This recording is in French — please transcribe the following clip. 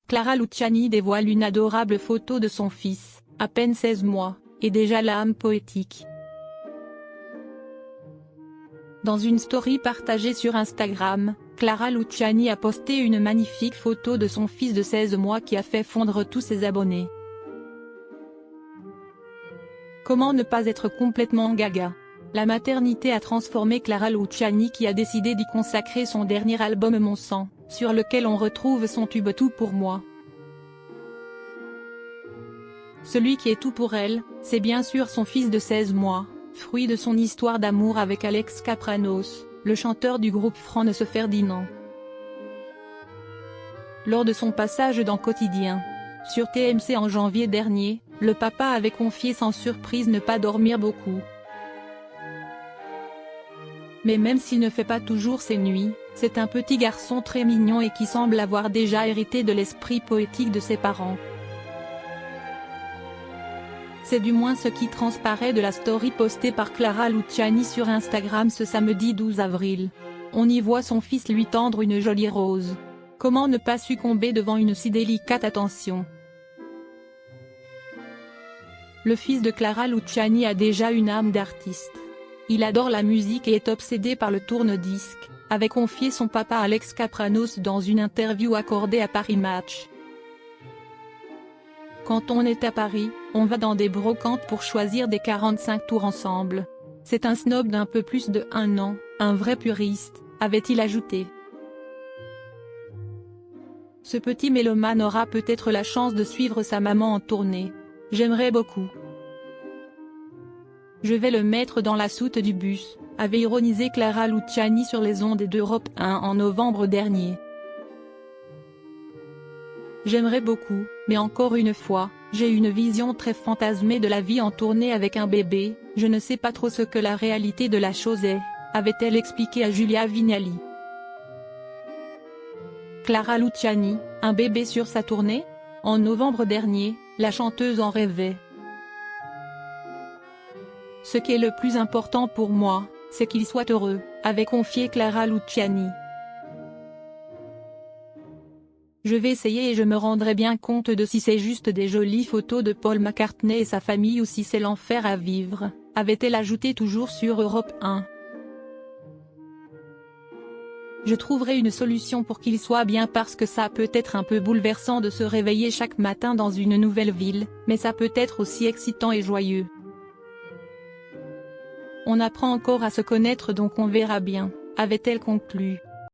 Clara Luciani dévoile une adorable photo de son fils, à peine 16 mois, et déjà l'âme poétique. Dans une story partagée sur Instagram, Clara Luciani a posté une magnifique photo de son fils de 16 mois qui a fait fondre tous ses abonnés. Comment ne pas être complètement gaga? La maternité a transformé Clara Luciani qui a décidé d'y consacrer son dernier album Mon sang, sur lequel on retrouve son tube Tout pour moi. Celui qui est tout pour elle, c'est bien sûr son fils de 16 mois, fruit de son histoire d'amour avec Alex Kapranos, le chanteur du groupe France Ferdinand. Lors de son passage dans Quotidien, sur TMC en janvier dernier, le papa avait confié sans surprise ne pas dormir beaucoup. Mais même s'il ne fait pas toujours ses nuits, c'est un petit garçon très mignon et qui semble avoir déjà hérité de l'esprit poétique de ses parents. C'est du moins ce qui transparaît de la story postée par Clara Luciani sur Instagram ce samedi 12 avril. On y voit son fils lui tendre une jolie rose. Comment ne pas succomber devant une si délicate attention? Le fils de Clara Luciani a déjà une âme d'artiste. Il adore la musique et est obsédé par le tourne-disque, avait confié son papa Alex Kapranos dans une interview accordée à Paris Match. Quand on est à Paris, on va dans des brocantes pour choisir des 45 tours ensemble. C'est un snob d'un peu plus de 1 an, un vrai puriste, avait-il ajouté. Ce petit mélomane aura peut-être la chance de suivre sa maman en tournée. J'aimerais beaucoup. Je vais le mettre dans la soute du bus, avait ironisé Clara Luciani sur les ondes d'Europe 1 en novembre dernier. J'aimerais beaucoup, mais encore une fois, j'ai une vision très fantasmée de la vie en tournée avec un bébé, je ne sais pas trop ce que la réalité de la chose est, avait-elle expliqué à Julia Vignali. Clara Luciani, un bébé sur sa tournée? En novembre dernier, la chanteuse en rêvait. Ce qui est le plus important pour moi, c'est qu'il soit heureux, avait confié Clara Luciani. Je vais essayer et je me rendrai bien compte de si c'est juste des jolies photos de Paul McCartney et sa famille ou si c'est l'enfer à vivre, avait-elle ajouté toujours sur Europe 1. Je trouverai une solution pour qu'il soit bien parce que ça peut être un peu bouleversant de se réveiller chaque matin dans une nouvelle ville, mais ça peut être aussi excitant et joyeux. On apprend encore à se connaître donc on verra bien, avait-elle conclu.